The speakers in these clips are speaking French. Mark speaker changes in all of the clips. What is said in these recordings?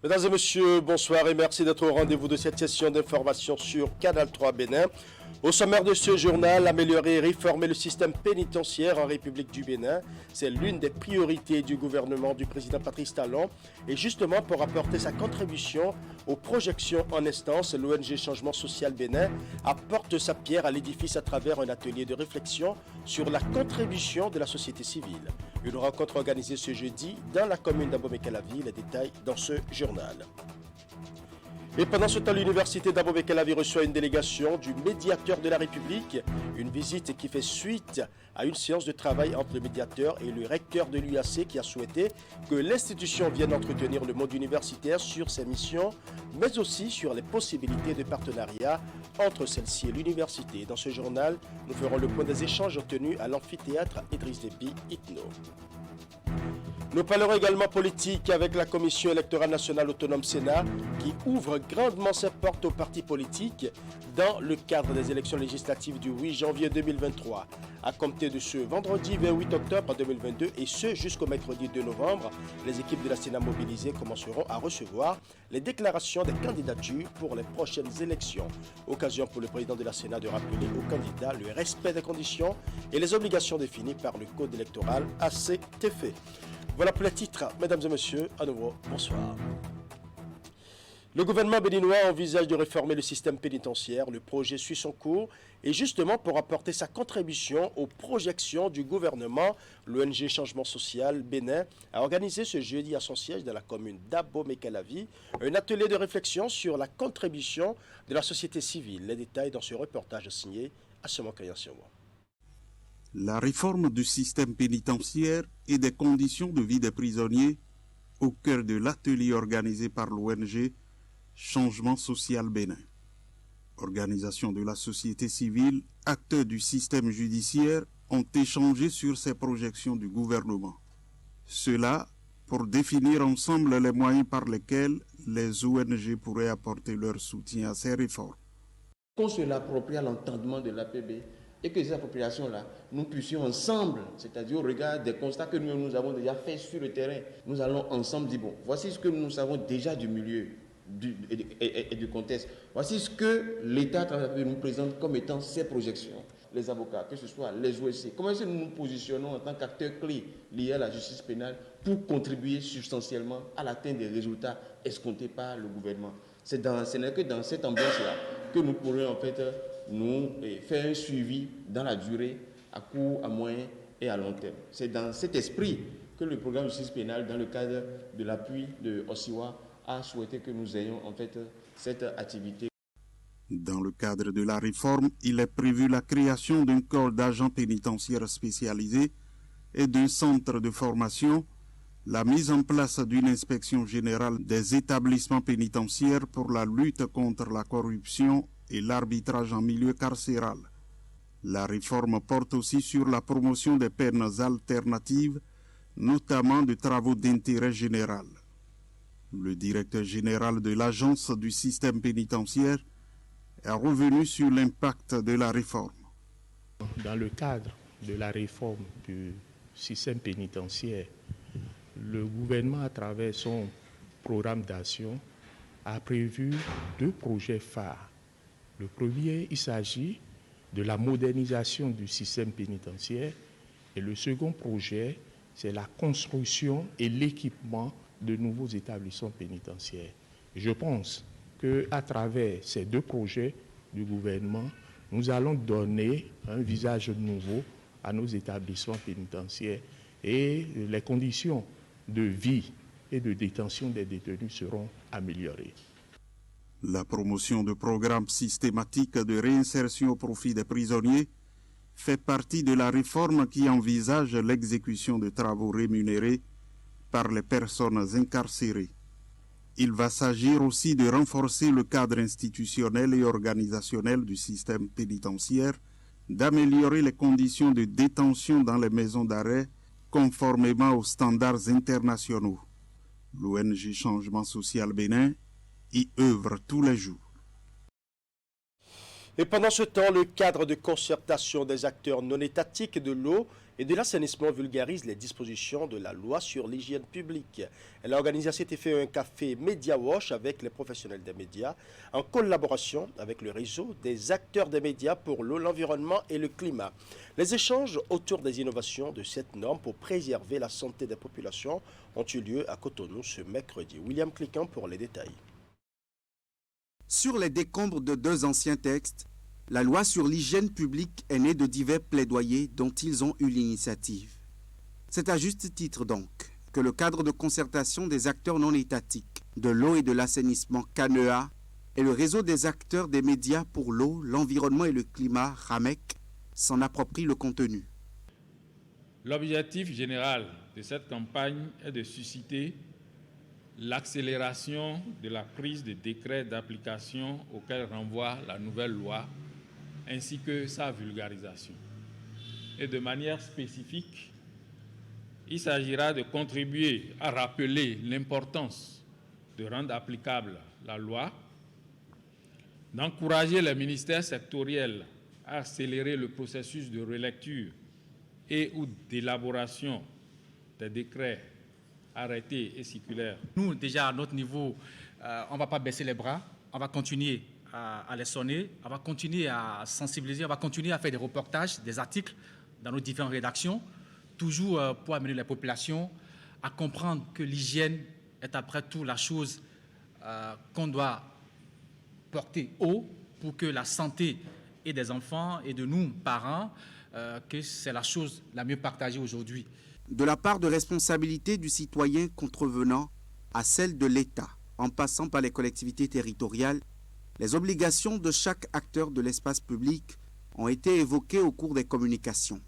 Speaker 1: Mesdames et messieurs, bonsoir et merci d'être au rendez-vous de cette session d'information sur Canal 3 Bénin. Au sommaire de ce journal, améliorer et réformer le système pénitentiaire en République du Bénin, c'est l'une des priorités du gouvernement du président Patrice Talon. Et justement, pour apporter sa contribution aux projections en instance, l'ONG Changement Social Bénin apporte sa pierre à l'édifice à travers un atelier de réflexion sur la contribution de la société civile. Une rencontre organisée ce jeudi dans la commune d'Abomey-Calavi, les détails dans ce journal. Et pendant ce temps, l'université d'Abomey-Calavi reçoit une délégation du médiateur de la République, une visite qui fait suite à une séance de travail entre le médiateur et le recteur de l'UAC qui a souhaité que l'institution vienne entretenir le monde universitaire sur ses missions, mais aussi sur les possibilités de partenariat entre celle-ci et l'université. Dans ce journal, nous ferons le point des échanges tenus à l'amphithéâtre Idriss Déby Itno. Nous parlerons également politique avec la Commission électorale nationale autonome Sénat qui ouvre grandement ses portes aux partis politiques dans le cadre des élections législatives du 8 janvier 2023. À compter de ce vendredi 28 octobre 2022 et ce jusqu'au mercredi 2 novembre, les équipes de la Sénat mobilisées commenceront à recevoir les déclarations des candidatures pour les prochaines élections. Occasion pour le président de la Sénat de rappeler aux candidats le respect des conditions et les obligations définies par le code électoral à cet effet. Voilà pour les titres, mesdames et messieurs, à nouveau, bonsoir. Le gouvernement béninois envisage de réformer le système pénitentiaire. Le projet suit son cours et justement pour apporter sa contribution aux projections du gouvernement, l'ONG Changement Social Bénin a organisé ce jeudi à son siège dans la commune d'Abomey-Calavi un atelier de réflexion sur la contribution de la société civile. Les détails dans ce reportage signé Assemo Kayansiawa.
Speaker 2: La réforme du système pénitentiaire et des conditions de vie des prisonniers au cœur de l'atelier organisé par l'ONG Changement Social Bénin. Organisations de la société civile, acteurs du système judiciaire ont échangé sur ces projections du gouvernement. Cela pour définir ensemble les moyens par lesquels les ONG pourraient apporter leur soutien à ces réformes.
Speaker 3: Qu'on se l'approprie à l'entendement de l'APB et que ces appropriations-là, nous puissions ensemble, c'est-à-dire au regard des constats que nous avons déjà faits sur le terrain, nous allons ensemble dire, bon, voici ce que nous savons déjà du milieu et du contexte. Voici ce que l'État nous présente comme étant ses projections. Les avocats, que ce soit les OSC, comment est-ce que nous nous positionnons en tant qu'acteurs clés liés à la justice pénale pour contribuer substantiellement à l'atteinte des résultats escomptés par le gouvernement. Ce n'est que dans cette ambiance-là que nous pourrions en fait nous faire un suivi dans la durée, à court, à moyen et à long terme. C'est dans cet esprit que le programme de justice pénale, dans le cadre de l'appui de Osiwa, a souhaité que nous ayons en fait cette activité.
Speaker 2: Dans le cadre de la réforme, il est prévu la création d'un corps d'agents pénitentiaires spécialisés et d'un centre de formation, la mise en place d'une inspection générale des établissements pénitentiaires pour la lutte contre la corruption et l'arbitrage en milieu carcéral. La réforme porte aussi sur la promotion des peines alternatives, notamment de travaux d'intérêt général. Le directeur général de l'Agence du système pénitentiaire est revenu sur l'impact de la réforme.
Speaker 4: Dans le cadre de la réforme du système pénitentiaire, le gouvernement, à travers son programme d'action, a prévu 2 projets phares. Le premier, il s'agit de la modernisation du système pénitentiaire et le second projet, c'est la construction et l'équipement de nouveaux établissements pénitentiaires. Je pense qu'à travers ces 2 projets du gouvernement, nous allons donner un visage nouveau à nos établissements pénitentiaires et les conditions de vie et de détention des détenus seront améliorées.
Speaker 2: La promotion de programmes systématiques de réinsertion au profit des prisonniers fait partie de la réforme qui envisage l'exécution de travaux rémunérés par les personnes incarcérées. Il va s'agir aussi de renforcer le cadre institutionnel et organisationnel du système pénitentiaire, d'améliorer les conditions de détention dans les maisons d'arrêt conformément aux standards internationaux. L'ONG Changement Social Bénin y œuvre tous les jours.
Speaker 1: Et pendant ce temps, le cadre de concertation des acteurs non étatiques de l'eau et de l'assainissement vulgarise les dispositions de la loi sur l'hygiène publique. Elle a organisé à cet effet un café Media Wash avec les professionnels des médias en collaboration avec le réseau des acteurs des médias pour l'eau, l'environnement et le climat. Les échanges autour des innovations de cette norme pour préserver la santé des populations ont eu lieu à Cotonou ce mercredi. William Cliquant pour les détails.
Speaker 5: Sur les décombres de 2 anciens textes, la loi sur l'hygiène publique est née de divers plaidoyers dont ils ont eu l'initiative. C'est à juste titre donc que le cadre de concertation des acteurs non étatiques de l'eau et de l'assainissement CANEA et le réseau des acteurs des médias pour l'eau, l'environnement et le climat RAMEC s'en approprient le contenu.
Speaker 6: L'objectif général de cette campagne est de susciter l'accélération de la prise de décrets d'application auxquels renvoie la nouvelle loi, ainsi que sa vulgarisation. Et de manière spécifique, il s'agira de contribuer à rappeler l'importance de rendre applicable la loi, d'encourager les ministères sectoriels à accélérer le processus de relecture et ou d'élaboration des décrets, arrêtés et circulaires.
Speaker 7: Nous, déjà, à notre niveau, on ne va pas baisser les bras, on va continuer à les sonner, on va continuer à sensibiliser, on va continuer à faire des reportages, des articles dans nos différentes rédactions, toujours pour amener les populations à comprendre que l'hygiène est après tout la chose qu'on doit porter haut pour que la santé et des enfants et de nous, parents, que c'est la chose la mieux partagée aujourd'hui.
Speaker 5: De la part de responsabilité du citoyen contrevenant à celle de l'État, en passant par les collectivités territoriales, les obligations de chaque acteur de l'espace public ont été évoquées au cours des communications.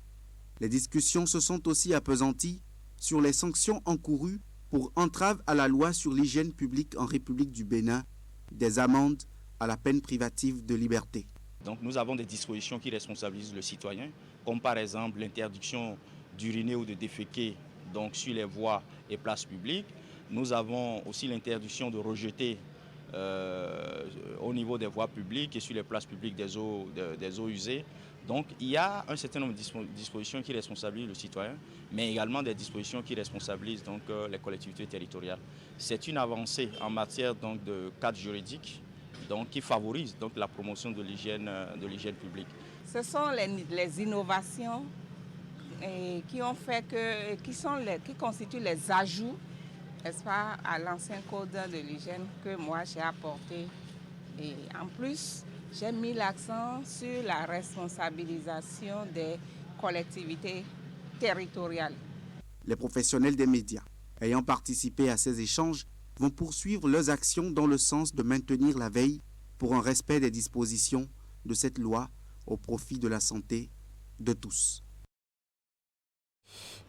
Speaker 5: Les discussions se sont aussi appesanties sur les sanctions encourues pour entrave à la loi sur l'hygiène publique en République du Bénin, des amendes à la peine privative de liberté.
Speaker 8: Donc nous avons des dispositions qui responsabilisent le citoyen, comme par exemple l'interdiction d'uriner ou de déféquer donc, sur les voies et places publiques. Nous avons aussi l'interdiction de rejeter au niveau des voies publiques et sur les places publiques des eaux usées. Donc il y a un certain nombre de dispositions qui responsabilisent le citoyen, mais également des dispositions qui responsabilisent donc, les collectivités territoriales. C'est une avancée en matière donc, de cadre juridique donc, qui favorise donc, la promotion de l'hygiène publique.
Speaker 9: Ce sont les innovations qui constituent les ajouts, n'est-ce pas, à l'ancien code de l'hygiène que moi j'ai apporté. Et en plus, j'ai mis l'accent sur la responsabilisation des collectivités territoriales.
Speaker 5: Les professionnels des médias ayant participé à ces échanges vont poursuivre leurs actions dans le sens de maintenir la veille pour un respect des dispositions de cette loi au profit de la santé de tous.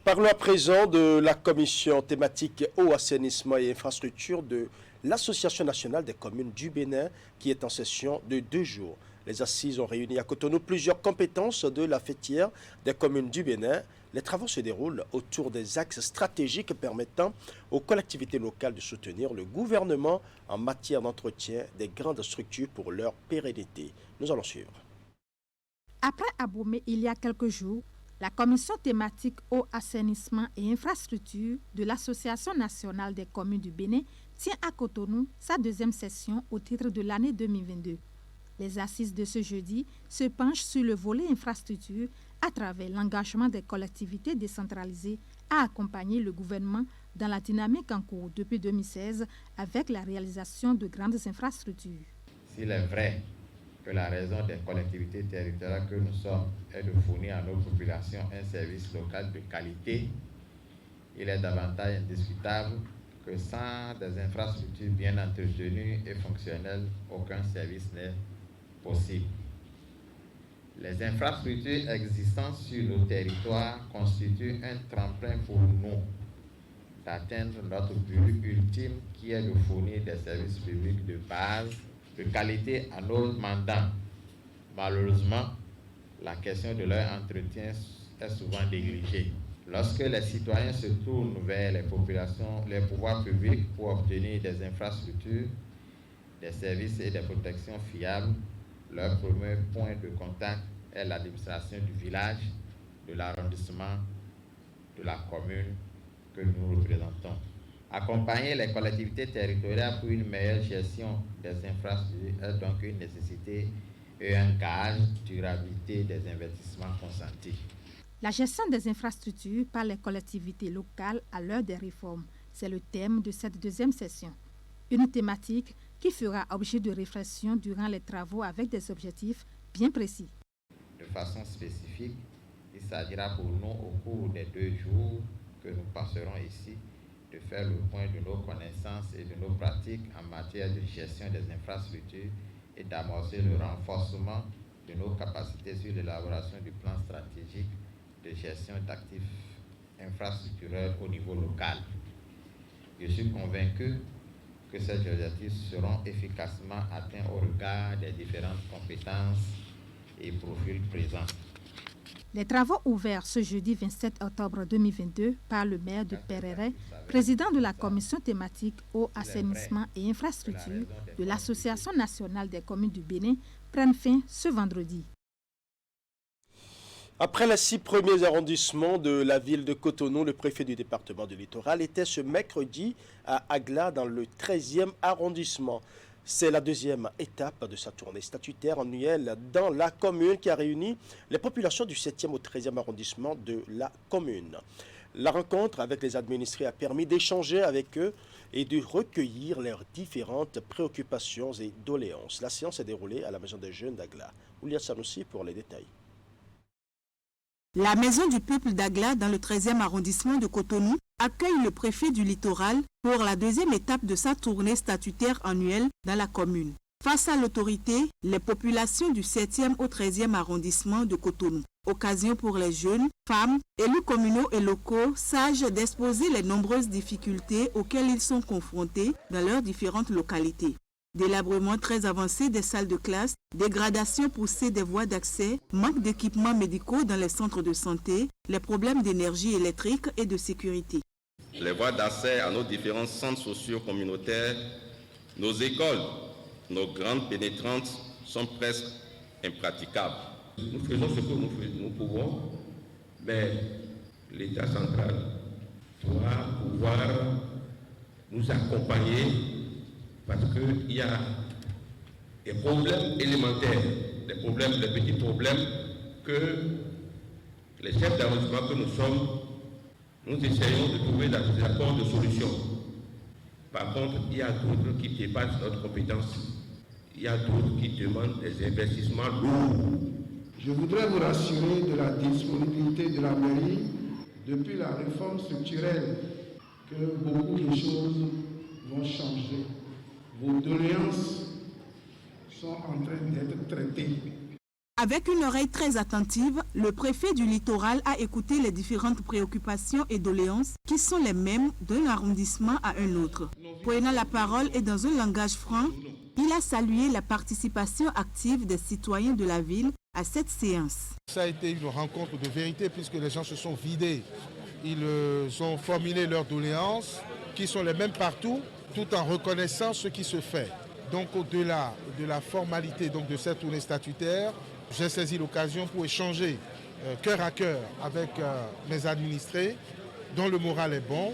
Speaker 1: Parlons à présent de la commission thématique eau, assainissement et infrastructure de l'Association nationale des communes du Bénin qui est en session de 2 jours. Les assises ont réuni à Cotonou plusieurs compétences de la fêtière des communes du Bénin. Les travaux se déroulent autour des axes stratégiques permettant aux collectivités locales de soutenir le gouvernement en matière d'entretien des grandes structures pour leur pérennité. Nous allons suivre.
Speaker 10: Après Abomey il y a quelques jours, la commission thématique eau, assainissement et infrastructure de l'Association nationale des communes du Bénin tient à Cotonou sa 2e session au titre de l'année 2022. Les assises de ce jeudi se penchent sur le volet infrastructure à travers l'engagement des collectivités décentralisées à accompagner le gouvernement dans la dynamique en cours depuis 2016 avec la réalisation de grandes infrastructures.
Speaker 11: S'il est vrai que la raison des collectivités territoriales que nous sommes est de fournir à nos populations un service local de qualité, il est davantage indiscutable que sans des infrastructures bien entretenues et fonctionnelles, aucun service n'est possible. Les infrastructures existantes sur nos territoires constituent un tremplin pour nous d'atteindre notre but ultime qui est de fournir des services publics de base de qualité à nos mandants. Malheureusement, la question de leur entretien est souvent négligée. Lorsque les citoyens se tournent vers les populations, les pouvoirs publics pour obtenir des infrastructures, des services et des protections fiables, leur premier point de contact est l'administration du village, de l'arrondissement de la commune que nous représentons. Accompagner les collectivités territoriales pour une meilleure gestion des infrastructures est donc une nécessité et un gage de durabilité des investissements consentis.
Speaker 10: La gestion des infrastructures par les collectivités locales à l'heure des réformes, c'est le thème de cette deuxième session. Une thématique qui fera objet de réflexion durant les travaux avec des objectifs bien précis.
Speaker 11: De façon spécifique, il s'agira pour nous au cours des 2 jours que nous passerons ici de faire le point de nos connaissances et de nos pratiques en matière de gestion des infrastructures et d'amorcer le renforcement de nos capacités sur l'élaboration du plan stratégique de gestion d'actifs infrastructurels au niveau local. Je suis convaincu que ces objectifs seront efficacement atteints au regard des différentes compétences et profils présents.
Speaker 10: Les travaux ouverts ce jeudi 27 octobre 2022 par le maire de Pereret, président de la commission thématique eau, assainissement et infrastructure de l'Association nationale des communes du Bénin, prennent fin ce vendredi.
Speaker 1: Après les 6 premiers arrondissements de la ville de Cotonou, le préfet du département du Littoral était ce mercredi à Agla dans le 13e arrondissement. C'est la deuxième étape de sa tournée statutaire annuelle dans la commune qui a réuni les populations du 7e au 13e arrondissement de la commune. La rencontre avec les administrés a permis d'échanger avec eux et de recueillir leurs différentes préoccupations et doléances. La séance s'est déroulée à la Maison des Jeunes d'Agla. Oulia Sanoussi pour les détails.
Speaker 12: La Maison du Peuple d'Agla, dans le 13e arrondissement de Cotonou, accueille le préfet du Littoral pour la deuxième étape de sa tournée statutaire annuelle dans la commune. Face à l'autorité, les populations du 7e au 13e arrondissement de Cotonou. Occasion pour les jeunes, femmes, élus communaux et locaux, sages d'exposer les nombreuses difficultés auxquelles ils sont confrontés dans leurs différentes localités. Délabrement très avancé des salles de classe, dégradation poussée des voies d'accès, manque d'équipements médicaux dans les centres de santé, les problèmes d'énergie électrique et de sécurité.
Speaker 13: Les voies d'accès à nos différents centres sociaux communautaires, nos écoles, nos grandes pénétrantes sont presque impraticables. Nous faisons ce que nous pouvons, mais l'État central doit pouvoir nous accompagner parce qu'il y a des problèmes élémentaires, des petits problèmes que les chefs d'arrondissement que nous sommes, nous essayons de trouver des accords de solution. Par contre, il y a d'autres qui dépassent notre compétence. Il y a d'autres qui demandent des investissements lourds.
Speaker 14: Je voudrais vous rassurer de la disponibilité de la mairie depuis la réforme structurelle que beaucoup de choses vont changer. Vos doléances sont en train d'être traitées.
Speaker 12: Avec une oreille très attentive, le préfet du Littoral a écouté les différentes préoccupations et doléances qui sont les mêmes d'un arrondissement à un autre. Prenant la parole et dans un langage franc, il a salué la participation active des citoyens de la ville à cette séance.
Speaker 14: Ça a été une rencontre de vérité puisque les gens se sont vidés. Ils ont formulé leurs doléances qui sont les mêmes partout, tout en reconnaissant ce qui se fait. Donc au-delà de la formalité de cette tournée statutaire, j'ai saisi l'occasion pour échanger cœur à cœur avec mes administrés, dont le moral est bon,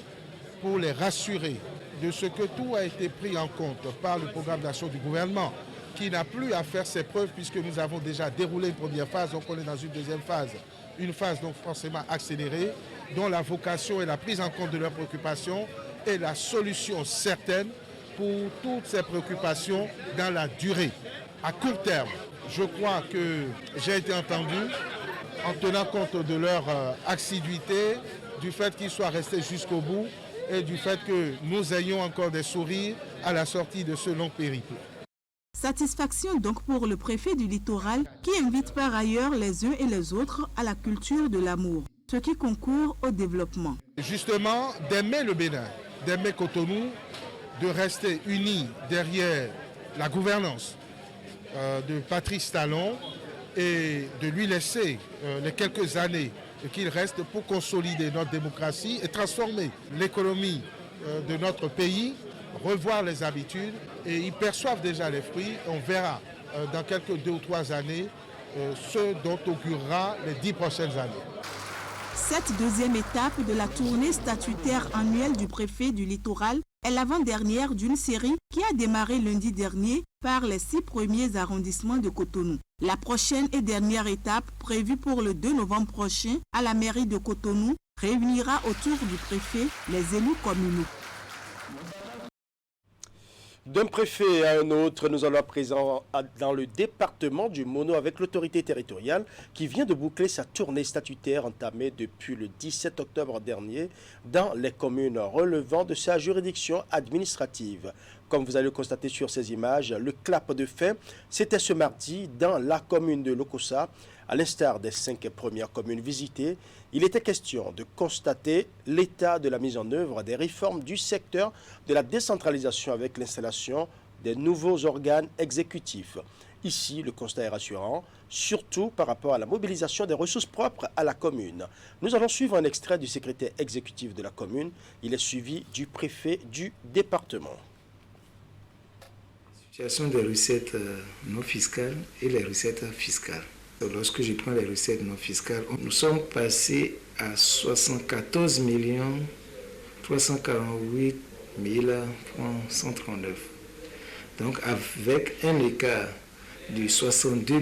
Speaker 14: pour les rassurer de ce que tout a été pris en compte par le programme d'action du gouvernement, qui n'a plus à faire ses preuves puisque nous avons déjà déroulé une première phase, donc on est dans une deuxième phase. Une phase donc forcément accélérée, dont la vocation est la prise en compte de leurs préoccupations et la solution certaine pour toutes ces préoccupations dans la durée. À court terme, je crois que j'ai été entendu en tenant compte de leur assiduité, du fait qu'ils soient restés jusqu'au bout et du fait que nous ayons encore des sourires à la sortie de ce long périple.
Speaker 12: Satisfaction donc pour le préfet du Littoral qui invite par ailleurs les uns et les autres à la culture de l'amour, ce qui concourt au développement.
Speaker 14: Justement, d'aimer le Bénin, d'aimer Cotonou, de rester unis derrière la gouvernance de Patrice Talon et de lui laisser les quelques années qu'il reste pour consolider notre démocratie et transformer l'économie de notre pays, revoir les habitudes, et ils perçoivent déjà les fruits. On verra dans quelques 2 ou 3 années ce dont augurera les 10 prochaines années.
Speaker 12: Cette deuxième étape de la tournée statutaire annuelle du préfet du littoral est l'avant-dernière d'une série qui a démarré lundi dernier par les 6 premiers arrondissements de Cotonou. La prochaine et dernière étape, prévue pour le 2 novembre prochain à la mairie de Cotonou, réunira autour du préfet les élus communaux.
Speaker 1: D'un préfet à un autre, nous allons à présent dans le département du Mono avec l'autorité territoriale qui vient de boucler sa tournée statutaire entamée depuis le 17 octobre dernier dans les communes relevant de sa juridiction administrative. Comme vous allez le constater sur ces images, le clap de fin, c'était ce mardi dans la commune de Lokossa. À l'instar des 5 premières communes visitées, il était question de constater l'état de la mise en œuvre des réformes du secteur de la décentralisation avec l'installation des nouveaux organes exécutifs. Ici, le constat est rassurant, surtout par rapport à la mobilisation des ressources propres à la commune. Nous allons suivre un extrait du secrétaire exécutif de la commune. Il est suivi du préfet du département.
Speaker 15: Situation des recettes non fiscales et les recettes fiscales. Lorsque je prends les recettes non fiscales, nous sommes passés à 74 348 139. Donc avec un écart de 62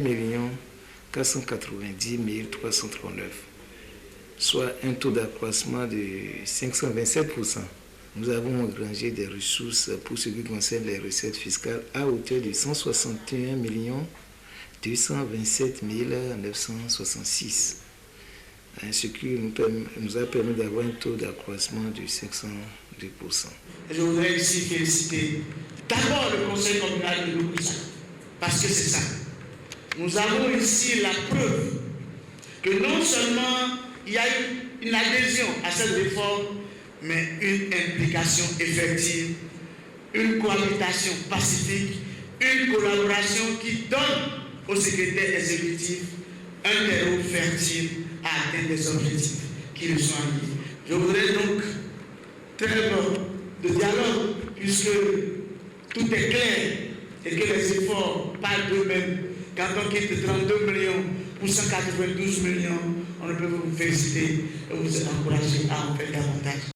Speaker 15: 490 339, soit un taux d'accroissement de 527%. Nous avons engrangé des ressources pour ce qui concerne les recettes fiscales à hauteur de 161 227 966, ce qui nous a permis d'avoir un taux d'accroissement de 502%.
Speaker 16: Je voudrais ici féliciter d'abord le conseil communal de Lokossa, parce que c'est ça. Nous avons ici la preuve que non seulement il y a une adhésion à cette réforme, mais une implication effective, une cohabitation pacifique, une collaboration qui donne au secrétaire exécutif un terreau fertile à atteindre des objectifs qui nous sont liés. Je voudrais donc trêve de dialogue, puisque tout est clair et que les efforts parlent d'eux-mêmes. Quand on quitte 32 millions pour 192 millions, on ne peut vous féliciter et vous encourager à en faire davantage.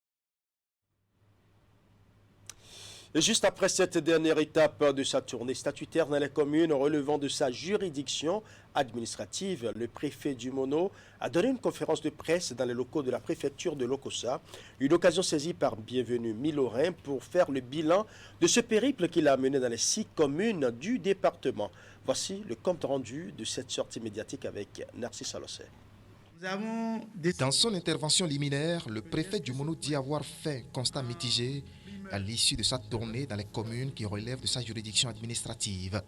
Speaker 1: Et juste après cette dernière étape de sa tournée statutaire dans les communes relevant de sa juridiction administrative, le préfet du Mono a donné une conférence de presse dans les locaux de la préfecture de Lokossa, une occasion saisie par Bienvenu Milorin pour faire le bilan de ce périple qu'il a mené dans les 6 communes du département. Voici le compte rendu de cette sortie médiatique avec Narcisse Alossé.
Speaker 17: Dans son intervention liminaire, le préfet du Mono dit avoir fait un constat mitigé à l'issue de sa tournée dans les communes qui relèvent de sa juridiction administrative.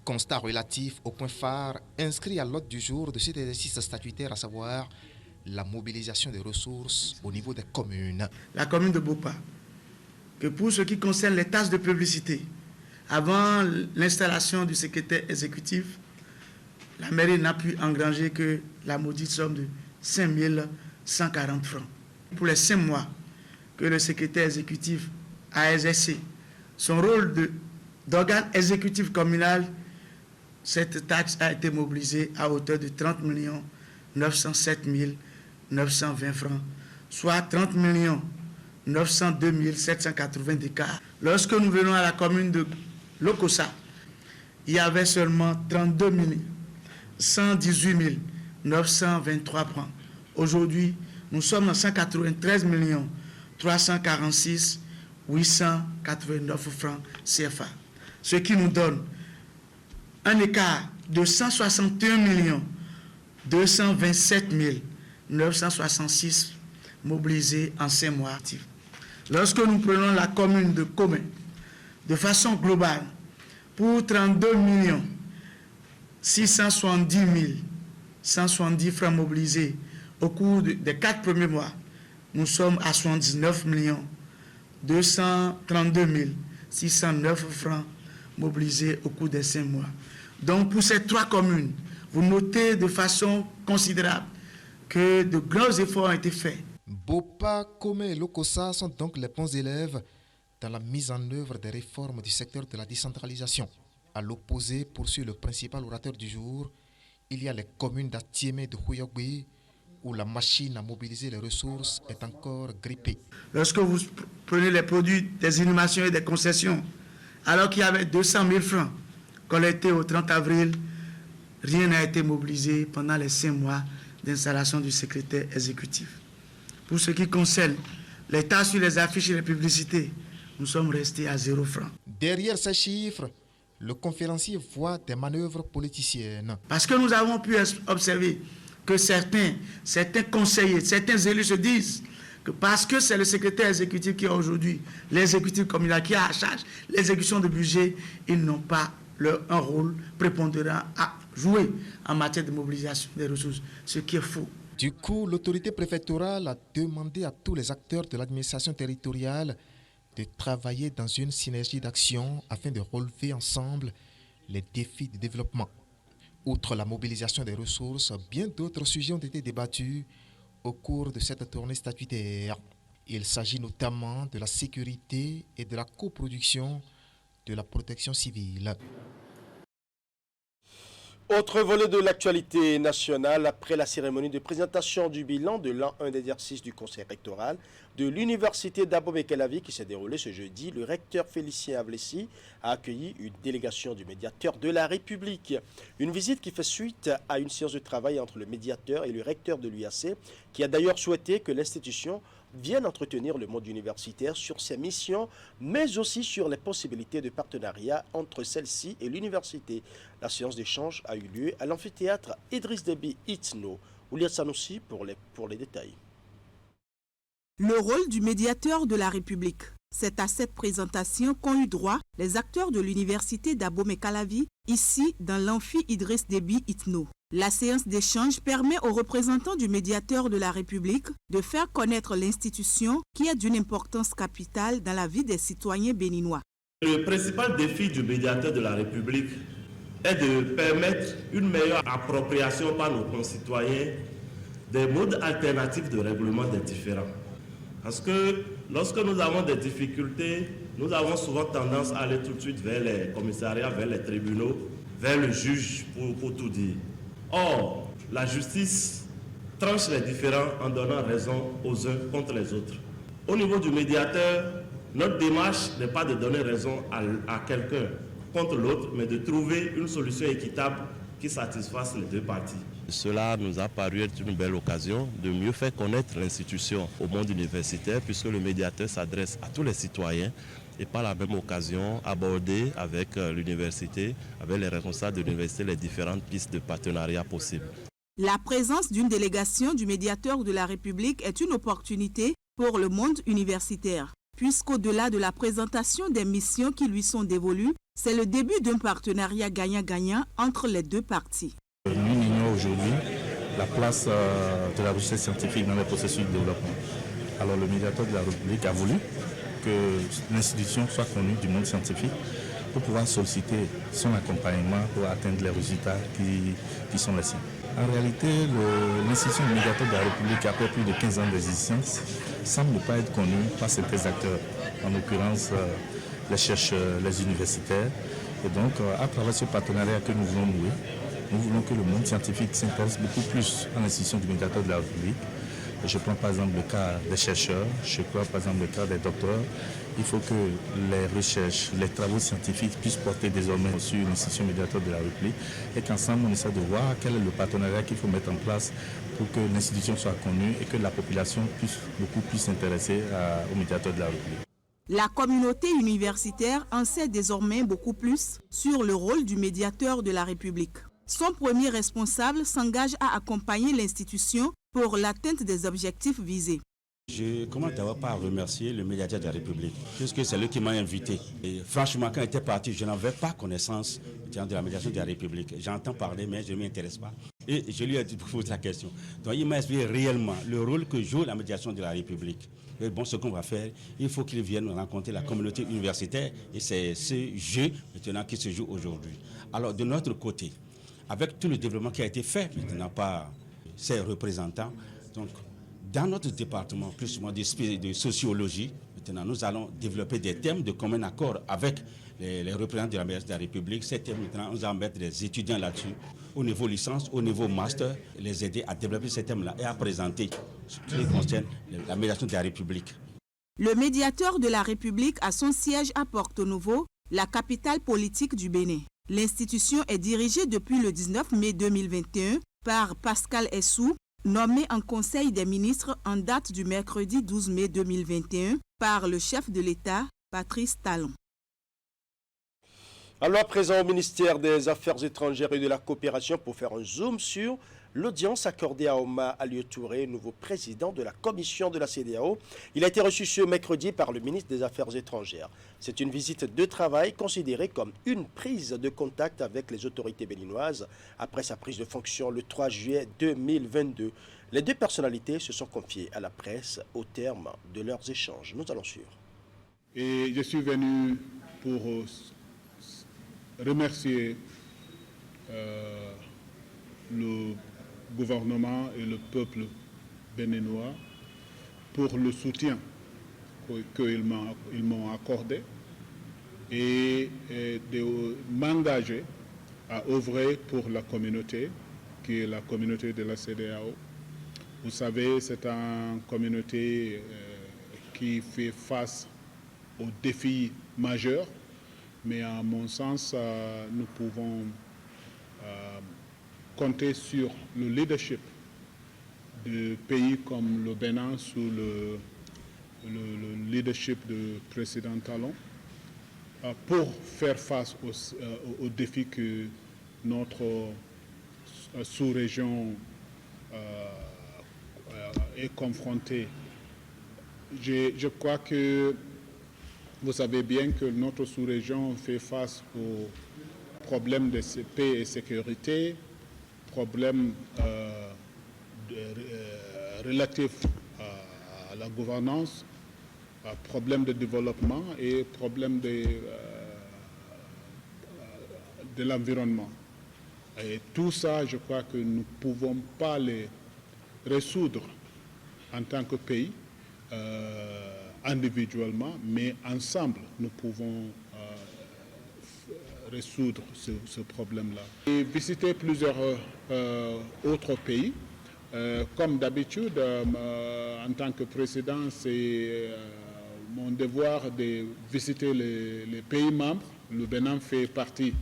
Speaker 17: Constat relatif au point phare inscrit à l'ordre du jour de cet exercice statutaire, à savoir la mobilisation des ressources au niveau des communes.
Speaker 16: La commune de Bopa, que pour ce qui concerne les tâches de publicité, avant l'installation du secrétaire exécutif, la mairie n'a pu engranger que la maudite somme de 5 140 francs. Pour les 5 mois que le secrétaire exécutif a exercé son rôle d'organe exécutif communal, cette taxe a été mobilisée à hauteur de 30 907 920 francs, soit 30 902 780 d'écart. Lorsque nous venons à la commune de Lokossa, il y avait seulement 32 118 923 francs. Aujourd'hui, nous sommes à 193 346 889 francs CFA, ce qui nous donne un écart de 161 227 966 mobilisés en 5 mois actifs. Lorsque nous prenons la commune de Comé, de façon globale, pour 32 670 170 francs mobilisés au cours des 4 premiers mois, nous sommes à 79 232 609 francs mobilisés au cours des 5 mois. Donc pour ces 3 communes, vous notez de façon considérable que de grands efforts ont été faits.
Speaker 17: Bopa, Comé et Lokossa sont donc les bons élèves dans la mise en œuvre des réformes du secteur de la décentralisation. À l'opposé, poursuit le principal orateur du jour, il y a les communes d'Atiémé, de Huyogui, où la machine à mobiliser les ressources est encore grippée.
Speaker 16: Lorsque vous prenez les produits des inhumations et des concessions, alors qu'il y avait 200 000 francs collectés au 30 avril, rien n'a été mobilisé pendant les 5 mois d'installation du secrétaire exécutif. Pour ce qui concerne les tas sur les affiches et les publicités, nous sommes restés à 0 francs.
Speaker 17: Derrière ces chiffres, le conférencier voit des manœuvres politiciennes.
Speaker 16: Parce que nous avons pu observer que certains conseillers, certains élus se disent que parce que c'est le secrétaire exécutif qui a aujourd'hui l'exécutif communal qui a à charge l'exécution de budget, ils n'ont pas un rôle prépondérant à jouer en matière de mobilisation des ressources, ce qui est faux.
Speaker 17: Du coup, l'autorité préfectorale a demandé à tous les acteurs de l'administration territoriale de travailler dans une synergie d'action afin de relever ensemble les défis de développement. Outre la mobilisation des ressources, bien d'autres sujets ont été débattus au cours de cette tournée statutaire. Il s'agit notamment de la sécurité et de la coproduction de la protection civile.
Speaker 1: Autre volet de l'actualité nationale, après la cérémonie de présentation du bilan de l'an 1 d'exercice du conseil rectoral de l'université d'Abomey-Calavi qui s'est déroulée ce jeudi, le recteur Félicien Avlessi a accueilli une délégation du médiateur de la République. Une visite qui fait suite à une séance de travail entre le médiateur et le recteur de l'UAC, qui a d'ailleurs souhaité que l'institution vienne entretenir le monde universitaire sur ses missions, mais aussi sur les possibilités de partenariat entre celle-ci et l'université. La séance d'échange a eu lieu à l'amphithéâtre Idriss Déby Itno. Ouliat Sanoussi pour les détails.
Speaker 12: Le rôle du médiateur de la République. C'est à cette présentation qu'ont eu droit les acteurs de l'université d'Abomey-Calavi, ici dans l'amphi Idriss Déby Itno. La séance d'échange permet aux représentants du médiateur de la République de faire connaître l'institution qui est d'une importance capitale dans la vie des citoyens béninois.
Speaker 18: Le principal défi du médiateur de la République est de permettre une meilleure appropriation par nos concitoyens des modes alternatifs de règlement des différends. Parce que lorsque nous avons des difficultés, nous avons souvent tendance à aller tout de suite vers les commissariats, vers les tribunaux, vers le juge pour tout dire. Or, la justice tranche les différends en donnant raison aux uns contre les autres. Au niveau du médiateur, notre démarche n'est pas de donner raison à quelqu'un contre l'autre, mais de trouver une solution équitable qui satisfasse les deux parties.
Speaker 19: Cela nous a paru être une belle occasion de mieux faire connaître l'institution au monde universitaire, puisque le médiateur s'adresse à tous les citoyens et par la même occasion aborder avec l'université, avec les responsables de l'université, les différentes pistes de partenariat possibles.
Speaker 12: La présence d'une délégation du médiateur de la République est une opportunité pour le monde universitaire, puisqu'au-delà de la présentation des missions qui lui sont dévolues, c'est le début d'un partenariat gagnant-gagnant entre les deux parties.
Speaker 20: Nous ignorons aujourd'hui la place de la recherche scientifique dans les processus de développement. Alors le médiateur de la République a voulu que l'institution soit connue du monde scientifique pour pouvoir solliciter son accompagnement pour atteindre les résultats qui sont les siens. En réalité, l'institution du médiateur de la République, après plus de 15 ans d'existence, semble ne pas être connue par certains acteurs, en l'occurrence les chercheurs, les universitaires. Et donc, à travers ce partenariat que nous voulons nouer, nous voulons que le monde scientifique s'intéresse beaucoup plus à l'institution du médiateur de la République. Je prends par exemple le cas des chercheurs, je prends par exemple le cas des docteurs. Il faut que les recherches, les travaux scientifiques puissent porter désormais sur l'institution médiateur de la République et qu'ensemble on essaie de voir quel est le partenariat qu'il faut mettre en place pour que l'institution soit connue et que la population puisse beaucoup plus s'intéresser au médiateur de la République.
Speaker 12: La communauté universitaire en sait désormais beaucoup plus sur le rôle du médiateur de la République. Son premier responsable s'engage à accompagner l'institution pour l'atteinte des objectifs visés.
Speaker 21: Je commence d'abord par remercier le médiateur de la République, puisque c'est lui qui m'a invité. Et franchement, quand j'étais parti, je n'avais pas connaissance de la médiation de la République. J'entends parler, mais je ne m'y intéresse pas. Et je lui ai posé la question. Donc il m'a expliqué réellement le rôle que joue la médiation de la République. Et bon, ce qu'on va faire, il faut qu'ils viennent rencontrer la communauté universitaire. Et c'est ce jeu maintenant qui se joue aujourd'hui. Alors de notre côté, avec tout le développement qui a été fait maintenant par ses représentants, donc dans notre département, plus souvent de sociologie, Maintenant, nous allons développer des thèmes de commun accord avec les représentants de l'ambassade de la République. Ces thèmes, maintenant, nous allons mettre des étudiants là-dessus, au niveau licence, au niveau master, les aider à développer ces thèmes-là et à présenter ce qui concerne la médiation de la République.
Speaker 12: Le médiateur de la République a son siège à Porto Novo, la capitale politique du Bénin. L'institution est dirigée depuis le 19 mai 2021 par Pascal Essou, nommé en Conseil des ministres en date du mercredi 12 mai 2021 par le chef de l'État, Patrice Talon.
Speaker 1: Alors à présent au ministère des Affaires étrangères et de la coopération pour faire un zoom sur l'audience accordée à Omar Alieu Touré, nouveau président de la commission de la CEDEAO. Il a été reçu ce mercredi par le ministre des Affaires étrangères. C'est une visite de travail considérée comme une prise de contact avec les autorités béninoises après sa prise de fonction le 3 juillet 2022. Les deux personnalités se sont confiées à la presse au terme de leurs échanges. Nous allons suivre.
Speaker 3: Et je suis venu pour remercier le gouvernement et le peuple béninois pour le soutien qu'ils m'ont accordé et de m'engager à œuvrer pour la communauté, qui est la communauté de la CEDEAO. Vous savez, c'est une communauté qui fait face aux défis majeurs, mais à mon sens, nous pouvons compter sur le leadership de pays comme le Bénin sous le leadership du président Talon pour faire face aux défis que notre sous-région est confrontée. Je crois que vous savez bien que notre sous-région fait face aux problèmes de paix et sécurité, problèmes relatifs à la gouvernance, problèmes de développement et problèmes de l'environnement. Et tout ça, je crois que nous ne pouvons pas les résoudre en tant que pays, individuellement, mais ensemble, nous pouvons résoudre ce problème-là. J'ai visité plusieurs autres pays. Comme d'habitude, en tant que président, c'est mon devoir de visiter les pays membres. Le Bénin fait partie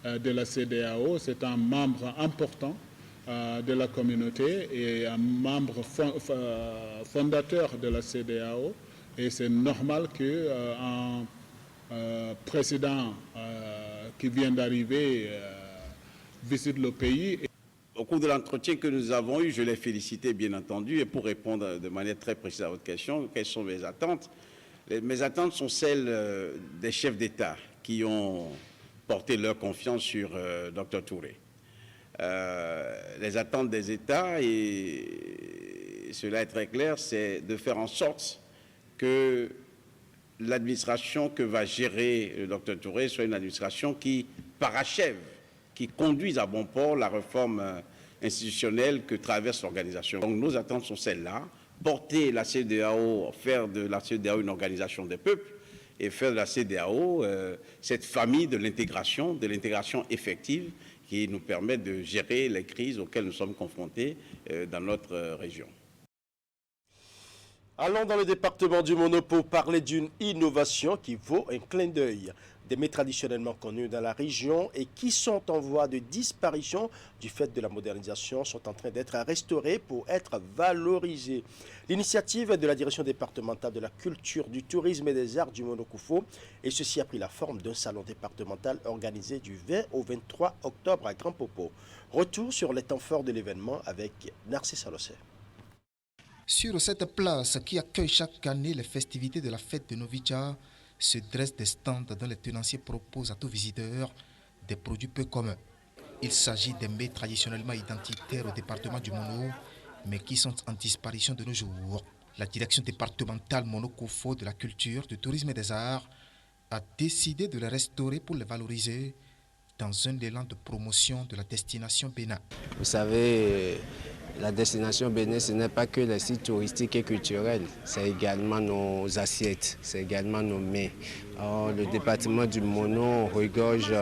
Speaker 3: de la CEDEAO. C'est un membre important de la communauté et un membre fondateur de la CEDEAO. Et c'est normal qu'un président qui vient d'arriver visite le pays.
Speaker 22: Au cours de l'entretien que nous avons eu, je l'ai félicité bien entendu, et pour répondre de manière très précise à votre question, quelles sont mes attentes? Mes attentes sont celles des chefs d'État qui ont porté leur confiance sur Dr Touré. Les attentes des États, et cela est très clair, c'est de faire en sorte que l'administration que va gérer le Dr Touré soit une administration qui parachève, qui conduise à bon port la réforme institutionnelle que traverse l'organisation. Donc nos attentes sont celles-là, porter la CEDEAO, faire de la CEDEAO une organisation des peuples et faire de la CEDEAO cette famille de l'intégration effective qui nous permet de gérer les crises auxquelles nous sommes confrontés dans notre région.
Speaker 1: Allons dans le département du Mono pour parler d'une innovation qui vaut un clin d'œil. Des mets traditionnellement connus dans la région et qui sont en voie de disparition du fait de la modernisation sont en train d'être restaurés pour être valorisés. L'initiative de la direction départementale de la culture, du tourisme et des arts du Monokoufo, et ceci a pris la forme d'un salon départemental organisé du 20 au 23 octobre à Grand Popo. Retour sur les temps forts de l'événement avec Narcisse Alossé.
Speaker 17: Sur cette place qui accueille chaque année les festivités de la fête de Novitja, se dressent des stands dont les tenanciers proposent à tout visiteur des produits peu communs. Il s'agit des mets traditionnellement identitaires au département du Mono, mais qui sont en disparition de nos jours. La direction départementale Monokofo de la culture, du tourisme et des arts a décidé de les restaurer pour les valoriser dans un élan de promotion de la destination Bénin.
Speaker 23: Vous savez,
Speaker 2: La destination Bénin, ce n'est pas que les sites touristiques et culturels, c'est également nos assiettes, c'est également nos mets. Or, le département du Mono regorge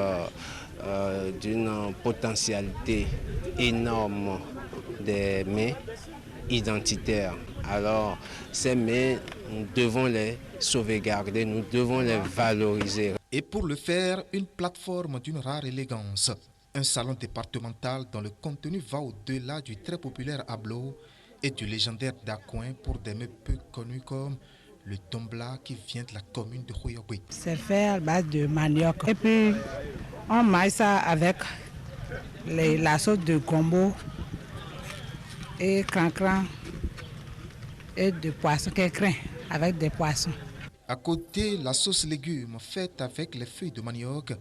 Speaker 2: d'une potentialité énorme des mets identitaires. Alors, ces mets, nous devons les sauvegarder, nous devons les valoriser.
Speaker 17: Et pour le faire, une plateforme d'une rare élégance. Un salon départemental dont le contenu va au-delà du très populaire Ablo et du légendaire Dacoin pour des mets peu connus comme le Tombla qui vient de la commune de Khoyobé.
Speaker 4: C'est fait à base de manioc. Et puis, on maille ça avec la sauce de gombo et cran-cran et de poisson, crin avec des poissons.
Speaker 17: À côté, la sauce légumes faite avec les feuilles de manioc,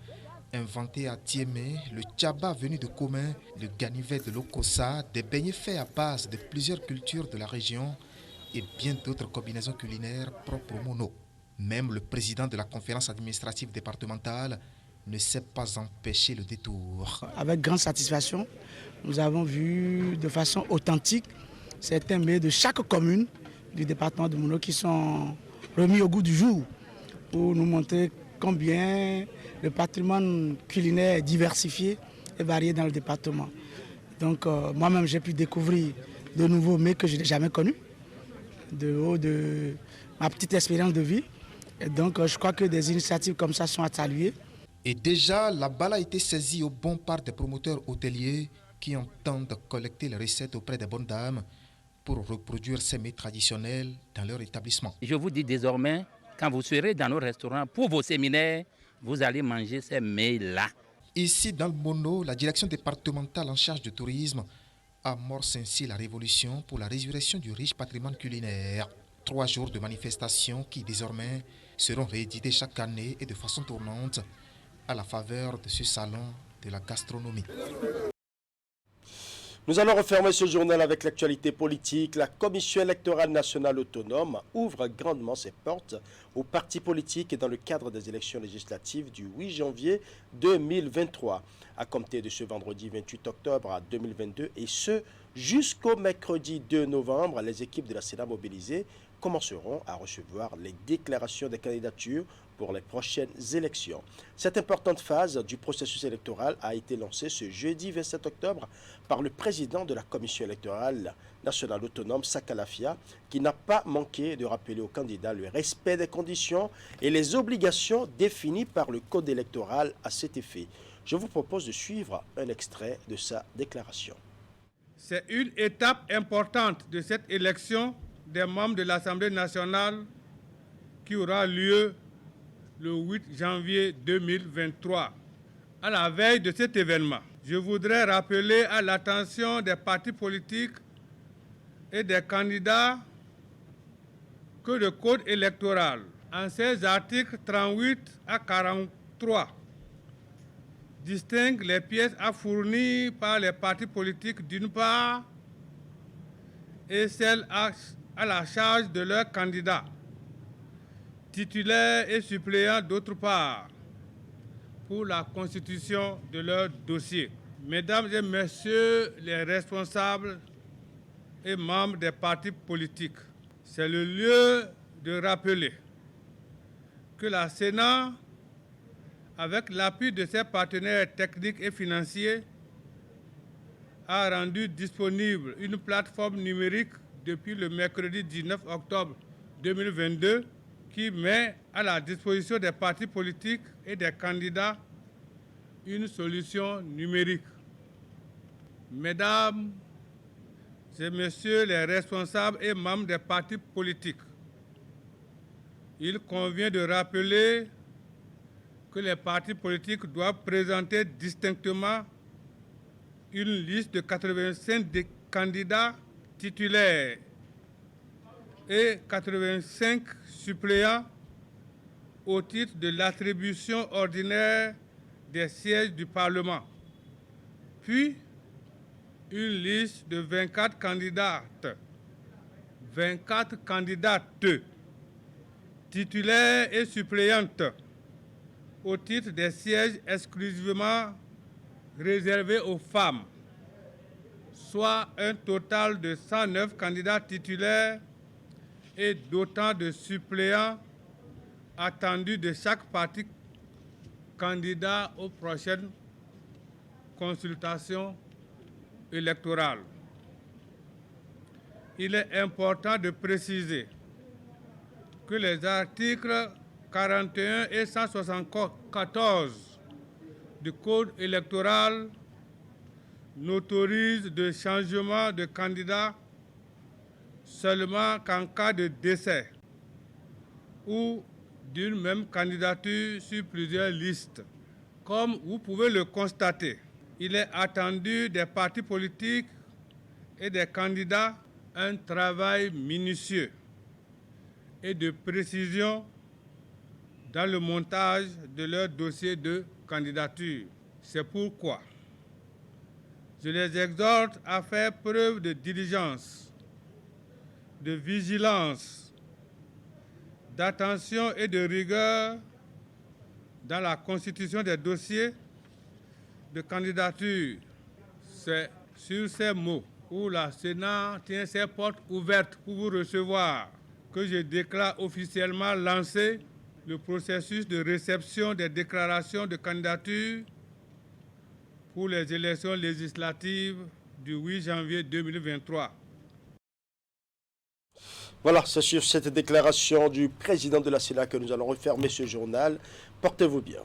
Speaker 17: inventée à Tiémé, le tchaba venu de Commun, le ganivet de l'Okosa, des beignets faits à base de plusieurs cultures de la région et bien d'autres combinaisons culinaires propres au Mono. Même le président de la conférence administrative départementale ne s'est pas empêché le détour.
Speaker 16: Avec grande satisfaction, nous avons vu de façon authentique certains mets de chaque commune du département de Mono qui sont remis au goût du jour pour nous montrer combien le patrimoine culinaire est diversifié et varié dans le département. Donc moi-même j'ai pu découvrir de nouveaux mets que je n'ai jamais connus, de haut de ma petite expérience de vie. Et donc je crois que des initiatives comme ça sont à saluer.
Speaker 17: Et déjà, la balle a été saisie au bon par des promoteurs hôteliers qui entendent collecter les recettes auprès des bonnes dames pour reproduire ces mets traditionnels dans leur établissement.
Speaker 23: Je vous dis désormais, quand vous serez dans nos restaurants pour vos séminaires, vous allez manger ces mets-là.
Speaker 17: Ici, dans le Mono, la direction départementale en charge du tourisme amorce ainsi la révolution pour la résurrection du riche patrimoine culinaire. 3 jours de manifestations qui, désormais, seront réédités chaque année et de façon tournante à la faveur de ce salon de la gastronomie.
Speaker 1: Nous allons refermer ce journal avec l'actualité politique. La Commission électorale nationale autonome ouvre grandement ses portes aux partis politiques dans le cadre des élections législatives du 8 janvier 2023. À compter de ce vendredi 28 octobre 2022 et ce jusqu'au mercredi 2 novembre, les équipes de la Sénat mobilisées commenceront à recevoir les déclarations des candidatures pour les prochaines élections. Cette importante phase du processus électoral a été lancée ce jeudi 27 octobre par le président de la Commission électorale nationale autonome, Sakalafia, qui n'a pas manqué de rappeler aux candidats le respect des conditions et les obligations définies par le code électoral à cet effet. Je vous propose de suivre un extrait de sa déclaration.
Speaker 24: C'est une étape importante de cette élection des membres de l'Assemblée nationale qui aura lieu le 8 janvier 2023. À la veille de cet événement, je voudrais rappeler à l'attention des partis politiques et des candidats que le Code électoral, en ses articles 38 à 43, distingue les pièces à fournir par les partis politiques d'une part et celles à la charge de leurs candidats, titulaires et suppléants d'autre part, pour la constitution de leur dossier. Mesdames et messieurs les responsables et membres des partis politiques, c'est le lieu de rappeler que la Sénat, avec l'appui de ses partenaires techniques et financiers, a rendu disponible une plateforme numérique depuis le mercredi 19 octobre 2022 qui met à la disposition des partis politiques et des candidats une solution numérique. Mesdames et messieurs les responsables et membres des partis politiques, il convient de rappeler que les partis politiques doivent présenter distinctement une liste de 85 candidats titulaires et 85 suppléants au titre de l'attribution ordinaire des sièges du Parlement, puis une liste de 24 candidates titulaires et suppléantes au titre des sièges exclusivement réservés aux femmes, soit un total de 109 candidats titulaires et d'autant de suppléants attendus de chaque parti candidat aux prochaines consultations électorales. Il est important de préciser que les articles 41 et 174 du Code électoral n'autorisent de changement de candidat seulement qu'en cas de décès ou d'une même candidature sur plusieurs listes. Comme vous pouvez le constater, il est attendu des partis politiques et des candidats un travail minutieux et de précision dans le montage de leur dossier de candidature. C'est pourquoi je les exhorte à faire preuve de diligence, de vigilance, d'attention et de rigueur dans la constitution des dossiers de candidature. C'est sur ces mots où la Sénat tient ses portes ouvertes pour vous recevoir que je déclare officiellement lancé le processus de réception des déclarations de candidature pour les élections législatives du 8 janvier 2023.
Speaker 1: Voilà, c'est sur cette déclaration du président de la Sénat que nous allons refermer ce journal. Portez-vous bien.